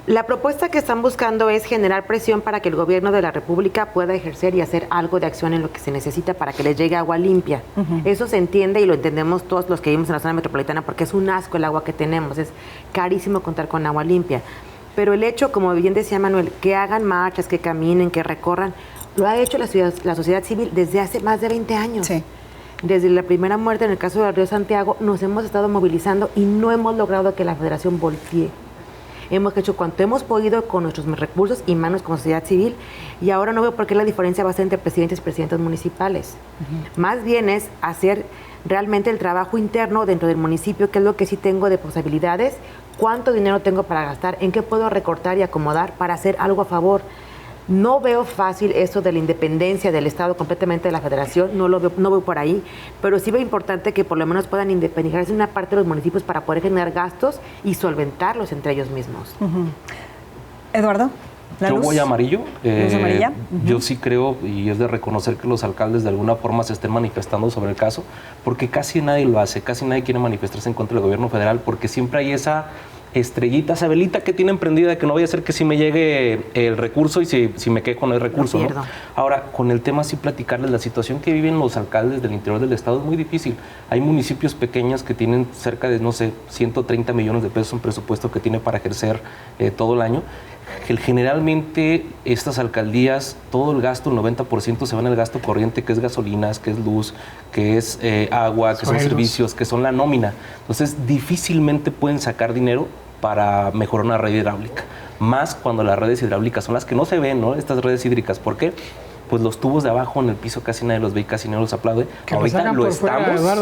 La propuesta que están buscando es generar presión para que el gobierno de la República pueda ejercer y hacer algo de acción en lo que se necesita para que les llegue agua limpia. Eso se entiende y lo entendemos todos los que vivimos en la zona metropolitana, porque es un asco el agua que tenemos, es carísimo contar con agua limpia. Pero el hecho, como bien decía Manuel, que hagan marchas, que caminen, que recorran, lo ha hecho la sociedad civil desde hace más de 20 años. Sí. Desde la primera muerte en el caso del río Santiago nos hemos estado movilizando y no hemos logrado que la federación voltee. Hemos hecho cuanto hemos podido con nuestros recursos y manos como sociedad civil, y ahora no veo por qué la diferencia va a ser entre presidentes y presidentas municipales. Más bien es hacer realmente el trabajo interno dentro del municipio, que es lo que sí tengo de posibilidades, cuánto dinero tengo para gastar, en qué puedo recortar y acomodar para hacer algo a favor. No veo fácil esto de la independencia del Estado completamente de la Federación, no veo por ahí, pero sí veo importante que por lo menos puedan independizarse una parte de los municipios para poder generar gastos y solventarlos entre ellos mismos. Eduardo. Yo voy a amarillo. ¿Luz amarilla? Yo sí creo, y es de reconocer que los alcaldes de alguna forma se estén manifestando sobre el caso, porque casi nadie lo hace, casi nadie quiere manifestarse en contra del gobierno federal, porque siempre hay esa estrellita, esa velita que tienen prendida de que no vaya a ser que si me llegue el recurso y si me quedo con el recurso, ¿no? Ahora, con el tema sí platicarles, la situación que viven los alcaldes del interior del estado es muy difícil. Hay municipios pequeños que tienen cerca de, no sé, 130 millones de pesos en presupuesto que tiene para ejercer todo el año. Generalmente estas alcaldías, todo el gasto, el 90% se va en el gasto corriente, que es gasolinas, que es luz, que es agua, que son servicios, que son la nómina. Entonces difícilmente pueden sacar dinero para mejorar una red hidráulica. Más cuando las redes hidráulicas son las que no se ven, ¿no? Estas redes hídricas. ¿Por qué? Pues los tubos de abajo en el piso casi nadie los ve y casi nadie los aplaude. Que ahorita lo estamos.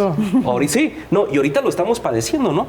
Ahorita lo estamos padeciendo, ¿no?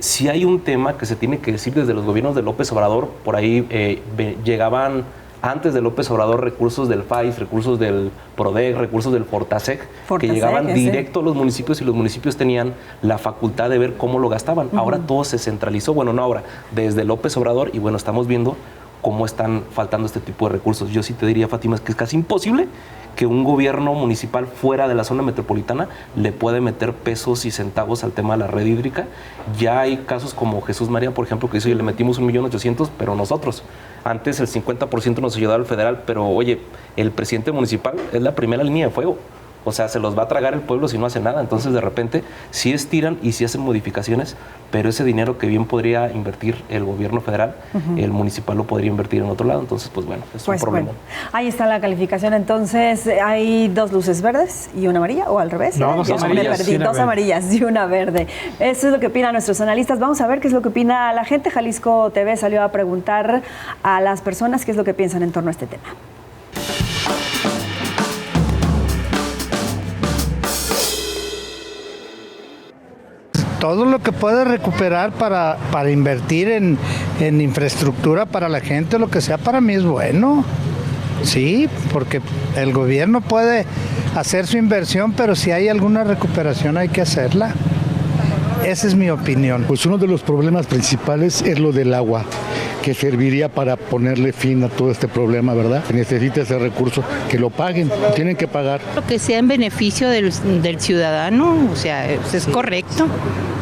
Sí hay un tema que se tiene que decir desde los gobiernos de López Obrador. Por ahí llegaban antes de López Obrador recursos del FAIS, recursos del PRODEC, recursos del Fortasec, que llegaban directo a los municipios y los municipios tenían la facultad de ver cómo lo gastaban. Ahora todo se centralizó, bueno, no ahora, desde López Obrador, y bueno, estamos viendo cómo están faltando este tipo de recursos. Yo sí te diría, Fátima, que es casi imposible que un gobierno municipal fuera de la zona metropolitana le puede meter pesos y centavos al tema de la red hídrica. Ya hay casos como Jesús María, por ejemplo, que dice, oye, le metimos 1.800.000, pero nosotros. Antes el 50% nos ayudaba el federal, pero oye, el presidente municipal es la primera línea de fuego. O sea, se los va a tragar el pueblo si no hace nada. Entonces, de repente, sí estiran y sí hacen modificaciones, pero ese dinero que bien podría invertir el gobierno federal, el municipal lo podría invertir en otro lado. Entonces, pues bueno, es un problema. Bueno, ahí está la calificación. Entonces, ¿hay 2 luces verdes y una amarilla? ¿O al revés? No, 2 amarillas. Me perdí, 2 amarillas y una verde. Eso es lo que opinan nuestros analistas. Vamos a ver qué es lo que opina la gente. Jalisco TV salió a preguntar a las personas qué es lo que piensan en torno a este tema. Todo lo que puede recuperar para invertir en infraestructura para la gente, lo que sea, para mí es bueno. Sí, porque el gobierno puede hacer su inversión, pero si hay alguna recuperación hay que hacerla. Esa es mi opinión. Pues uno de los problemas principales es lo del agua, que serviría para ponerle fin a todo este problema, ¿verdad? Que necesita ese recurso, que lo paguen, tienen que pagar. Lo que sea en beneficio del ciudadano, o sea, es correcto,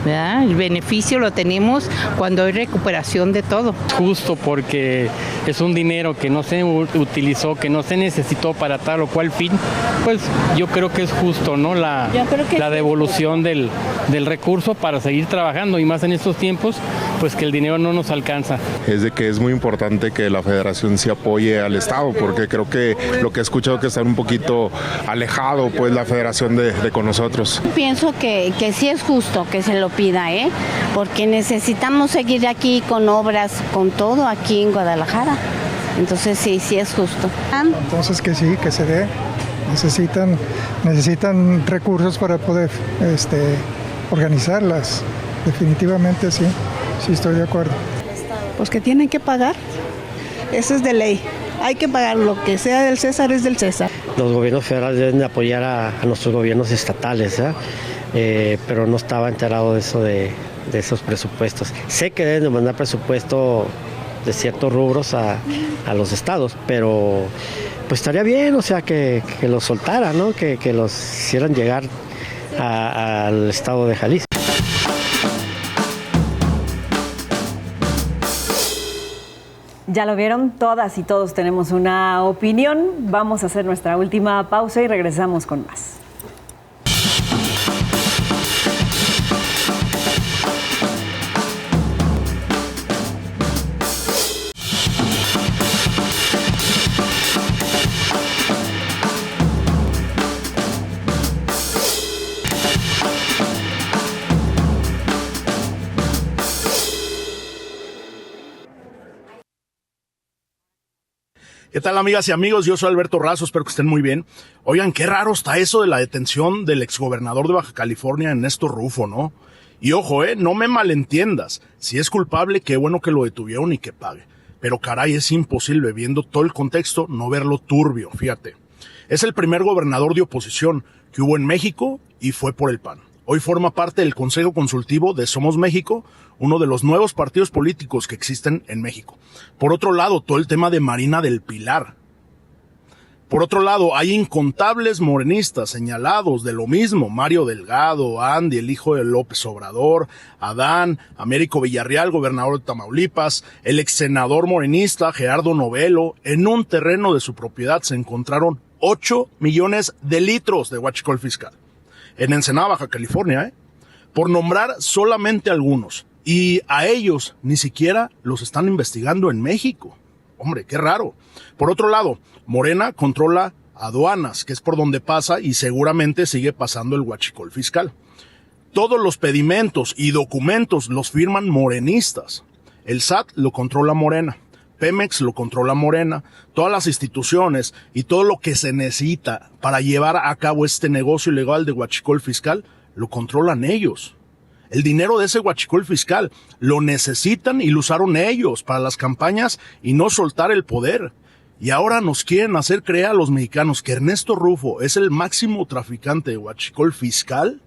¿verdad? El beneficio lo tenemos cuando hay recuperación de todo. Justo porque es un dinero que no se utilizó, que no se necesitó para tal o cual fin, pues yo creo que es justo, ¿no? La devolución del recurso para seguir trabajando, y más en estos tiempos, pues que el dinero no nos alcanza. Es de que es muy importante que la federación se apoye al Estado, porque creo que lo que he escuchado que está un poquito alejado, pues, la federación de con nosotros. Pienso que sí es justo que se lo pida, porque necesitamos seguir aquí con obras, con todo aquí en Guadalajara. Entonces sí es justo. Entonces que sí, que se dé. Necesitan recursos para poder organizarlas. Definitivamente sí estoy de acuerdo. Pues que tienen que pagar, eso es de ley. Hay que pagar, lo que sea del César es del César. Los gobiernos federales deben de apoyar a nuestros gobiernos estatales, pero no estaba enterado de eso, de esos presupuestos. Sé que deben de mandar presupuesto de ciertos rubros a los estados, pero pues estaría bien, o sea, que los soltaran, ¿no? Que los hicieran llegar al estado de Jalisco. Ya lo vieron, todas y todos tenemos una opinión. Vamos a hacer nuestra última pausa y regresamos con más. ¿Qué tal, amigas y amigos? Yo soy Alberto Razo, espero que estén muy bien. Oigan, qué raro está eso de la detención del exgobernador de Baja California, Ernesto Rufo, ¿no? Y ojo, no me malentiendas. Si es culpable, qué bueno que lo detuvieron y que pague. Pero caray, es imposible, viendo todo el contexto, no verlo turbio, fíjate. Es el primer gobernador de oposición que hubo en México y fue por el PAN. Hoy forma parte del Consejo Consultivo de Somos México, uno de los nuevos partidos políticos que existen en México. Por otro lado, todo el tema de Marina del Pilar. Por otro lado, hay incontables morenistas señalados de lo mismo. Mario Delgado, Andy, el hijo de López Obrador, Adán, Américo Villarreal, gobernador de Tamaulipas, el ex senador morenista Gerardo Novelo. En un terreno de su propiedad se encontraron 8 millones de litros de huachicol fiscal. En Ensenada, Baja California, por nombrar solamente algunos. Y a ellos ni siquiera los están investigando en México. Hombre, qué raro. Por otro lado, Morena controla aduanas, que es por donde pasa y seguramente sigue pasando el huachicol fiscal. Todos los pedimentos y documentos los firman morenistas. El SAT lo controla Morena. Pemex lo controla Morena. Todas las instituciones y todo lo que se necesita para llevar a cabo este negocio ilegal de huachicol fiscal lo controlan ellos. El dinero de ese huachicol fiscal lo necesitan y lo usaron ellos para las campañas y no soltar el poder. Y ahora nos quieren hacer creer a los mexicanos que Ernesto Rufo es el máximo traficante de huachicol fiscal.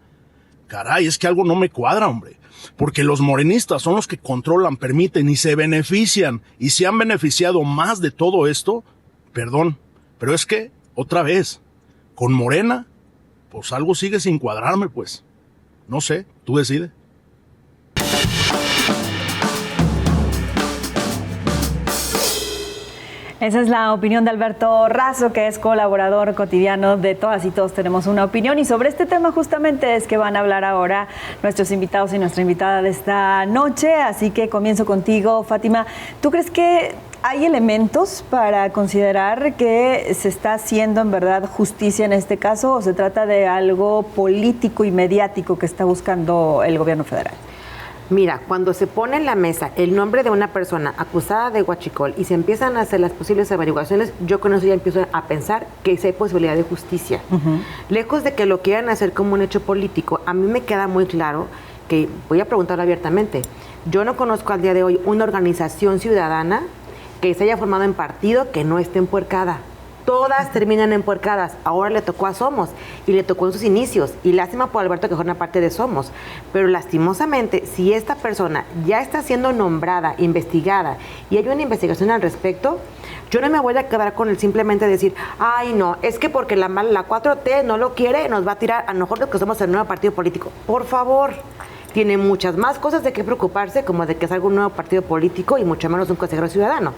caray, es que algo no me cuadra, hombre. Porque los morenistas son los que controlan, permiten y se benefician. Y se han beneficiado más de todo esto, perdón, pero es que, otra vez, con Morena, pues algo sigue sin cuadrarme, pues. No sé, tú decides. Esa es la opinión de Alberto Razo, que es colaborador cotidiano de Todas y Todos Tenemos una Opinión. Y sobre este tema justamente es que van a hablar ahora nuestros invitados y nuestra invitada de esta noche. Así que comienzo contigo, Fátima. ¿Tú crees que hay elementos para considerar que se está haciendo en verdad justicia en este caso o se trata de algo político y mediático que está buscando el gobierno federal? Mira, cuando se pone en la mesa el nombre de una persona acusada de huachicol y se empiezan a hacer las posibles averiguaciones, yo con eso ya empiezo a pensar que sí hay posibilidad de justicia. Lejos de que lo quieran hacer como un hecho político, a mí me queda muy claro que, voy a preguntarlo abiertamente, yo no conozco al día de hoy una organización ciudadana que se haya formado en partido que no esté empuercada. Todas terminan empuercadas. Ahora le tocó a Somos y le tocó en sus inicios. Y lástima por Alberto que forma parte de Somos. Pero lastimosamente, si esta persona ya está siendo nombrada, investigada y hay una investigación al respecto, yo no me voy a quedar con el simplemente decir, ay no, es que porque la 4T no lo quiere, nos va a tirar a nosotros que somos el nuevo partido político. Por favor. Tiene muchas más cosas de qué preocuparse, como de que salga un nuevo partido político y mucho menos un consejero ciudadano.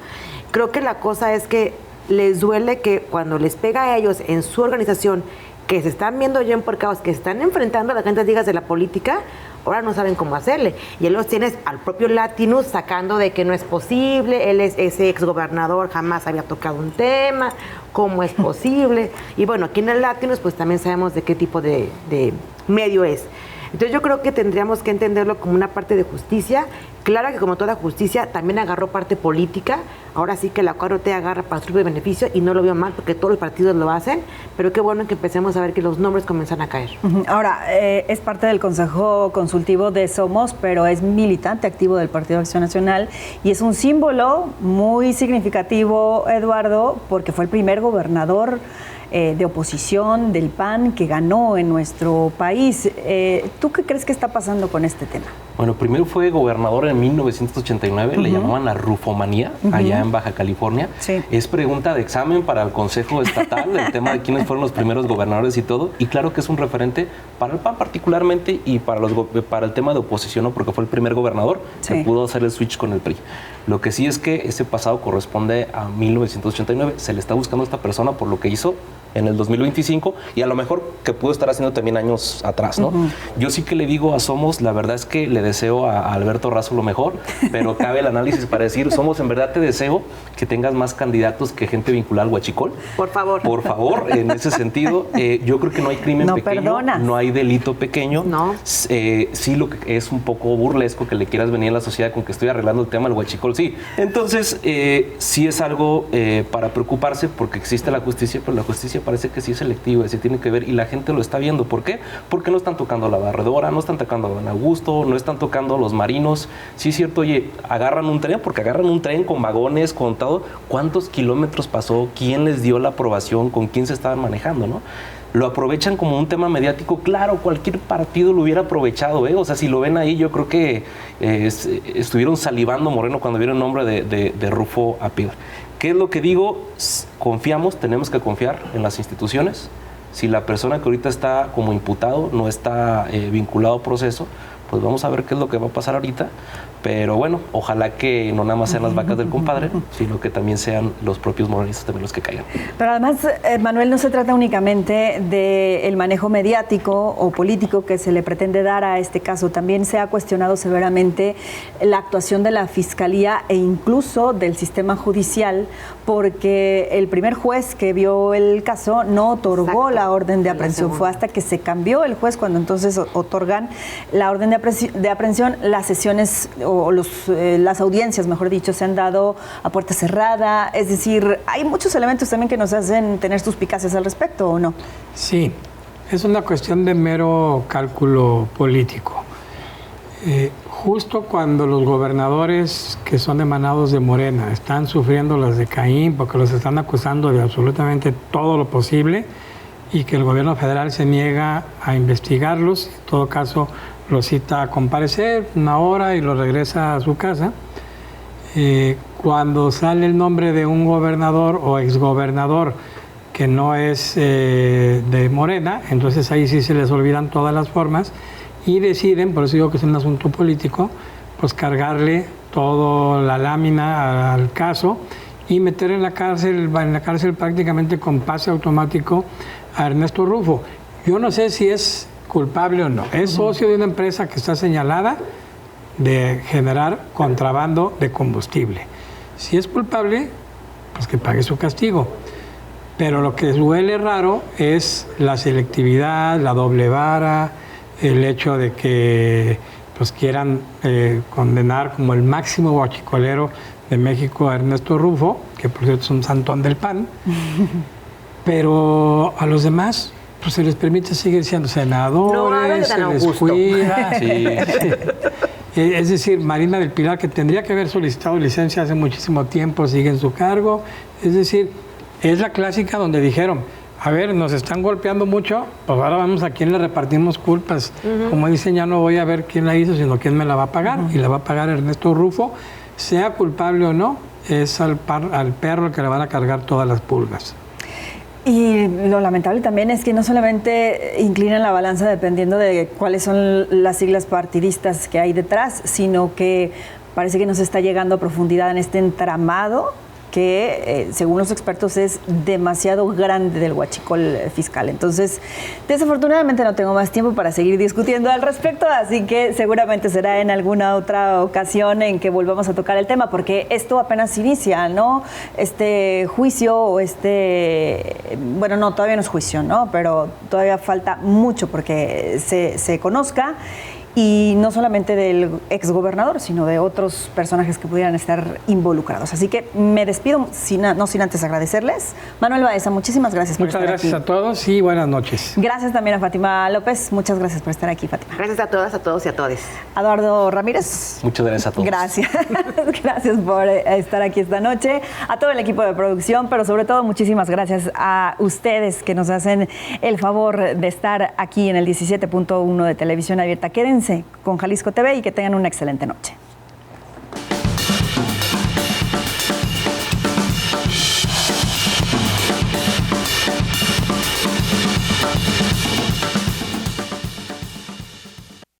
Creo que la cosa es que les duele que cuando les pega a ellos en su organización, que se están viendo ya empuercados, que se están enfrentando a las grandes ligas de la política, ahora no saben cómo hacerle. Y él los tienes al propio Latinus sacando de que no es posible, él es ese exgobernador, jamás había tocado un tema, ¿cómo es posible? Y bueno, aquí en el Latinus pues también sabemos de qué tipo de medio es. Entonces yo creo que tendríamos que entenderlo como una parte de justicia. Claro que como toda justicia también agarró parte política. Ahora sí que la 4T agarra para su propio beneficio y no lo veo mal porque todos los partidos lo hacen, pero qué bueno que empecemos a ver que los nombres comienzan a caer. Ahora, es parte del Consejo Consultivo de Somos, pero es militante activo del Partido Acción Nacional y es un símbolo muy significativo, Eduardo, porque fue el primer gobernador de oposición del PAN que ganó en nuestro país. ¿Tú qué crees que está pasando con este tema? Bueno, primero fue gobernador en 1989, le llamaban la rufomanía, allá en Baja California. Sí. Es pregunta de examen para el Consejo Estatal, el tema de quiénes fueron los primeros gobernadores y todo, y claro que es un referente para el PAN particularmente y para el tema de oposición, ¿no? Porque fue el primer gobernador que pudo hacer el switch con el PRI. Lo que sí es que ese pasado corresponde a 1989, se le está buscando a esta persona por lo que hizo en el 2025 y a lo mejor que pudo estar haciendo también años atrás, ¿no? Yo sí que le digo a Somos, la verdad es que le deseo a Alberto Razo lo mejor, pero cabe el análisis para decir, Somos, en verdad te deseo que tengas más candidatos que gente vinculada al huachicol. Por favor. Por favor, en ese sentido, yo creo que no hay crimen pequeño, no hay delito pequeño. No. Sí, lo que es un poco burlesco que le quieras venir a la sociedad con que estoy arreglando el tema del huachicol, sí. Entonces, sí es algo para preocuparse porque existe la justicia, pero la justicia parece que sí es selectiva, sí tiene que ver y la gente lo está viendo. ¿Por qué? Porque no están tocando a la barredora, no están tocando a Don Augusto, no están tocando a los marinos. Sí es cierto, oye, agarran un tren, porque agarran un tren con vagones, con todo. ¿Cuántos kilómetros pasó? ¿Quién les dio la aprobación? ¿Con quién se estaban manejando, no? Lo aprovechan como un tema mediático. Claro, cualquier partido lo hubiera aprovechado, ¿eh? O sea, si lo ven ahí, yo creo que estuvieron salivando Moreno cuando vieron el nombre de Rufo Apíbar. ¿Qué es lo que digo? Confiamos, tenemos que confiar en las instituciones. Si la persona que ahorita está como imputado no está vinculado a proceso, pues vamos a ver qué es lo que va a pasar ahorita. Pero bueno, ojalá que no nada más sean las vacas del compadre, sino que también sean los propios morenistas también los que caigan. Pero además, Manuel, no se trata únicamente del manejo mediático o político que se le pretende dar a este caso. También se ha cuestionado severamente la actuación de la Fiscalía e incluso del sistema judicial, porque el primer juez que vio el caso no otorgó la orden de aprehensión. Fue hasta que se cambió el juez cuando entonces otorgan la orden de aprehensión. Las sesiones o las audiencias, mejor dicho, se han dado a puerta cerrada. Es decir, hay muchos elementos también que nos hacen tener suspicacias al respecto, ¿o no? Sí, es una cuestión de mero cálculo político. Justo cuando los gobernadores que son emanados de Morena están sufriendo las de Caín porque los están acusando de absolutamente todo lo posible y que el gobierno federal se niega a investigarlos, en todo caso lo cita a comparecer 1 hora y lo regresa a su casa. Cuando sale el nombre de un gobernador o exgobernador que no es de Morena, entonces ahí sí se les olvidan todas las formas y deciden, por eso digo que es un asunto político, pues cargarle toda la lámina al caso y meter en la cárcel prácticamente con pase automático a Ernesto Rufo. Yo no sé si es culpable o no. Es socio de una empresa que está señalada de generar contrabando de combustible. Si es culpable, pues que pague su castigo. Pero lo que huele raro es la selectividad, la doble vara, el hecho de que pues quieran condenar como el máximo guachicolero de México a Ernesto Rufo, que por cierto es un santón del PAN, pero a los demás pues se les permite seguir siendo senadores, se les cuida. Sí. Es decir, Marina del Pilar, que tendría que haber solicitado licencia hace muchísimo tiempo, sigue en su cargo. Es decir, es la clásica donde dijeron, a ver, nos están golpeando mucho, pues ahora vamos a quién le repartimos culpas. Como dicen, ya no voy a ver quién la hizo, sino quién me la va a pagar. Y la va a pagar Ernesto Rufo, sea culpable o no, es al perro el que le van a cargar todas las pulgas. Y lo lamentable también es que no solamente inclinan la balanza dependiendo de cuáles son las siglas partidistas que hay detrás, sino que parece que no se está llegando a profundidad en este entramado que, según los expertos, es demasiado grande del huachicol fiscal. Entonces, desafortunadamente no tengo más tiempo para seguir discutiendo al respecto, así que seguramente será en alguna otra ocasión en que volvamos a tocar el tema, porque esto apenas inicia, ¿no? Este juicio o bueno, no, todavía no es juicio, ¿no? Pero todavía falta mucho porque se conozca. Y no solamente del exgobernador, sino de otros personajes que pudieran estar involucrados. Así que me despido, no sin antes agradecerles. Manuel Baeza, muchísimas gracias por estar aquí. Muchas gracias a todos y buenas noches. Gracias también a Fátima López. Muchas gracias por estar aquí, Fátima. Gracias a todas, a todos y a todes. Eduardo Ramírez. Muchas gracias a todos. Gracias. Gracias por estar aquí esta noche. A todo el equipo de producción, pero sobre todo muchísimas gracias a ustedes que nos hacen el favor de estar aquí en el 17.1 de Televisión Abierta. Quédense con Jalisco TV y que tengan una excelente noche.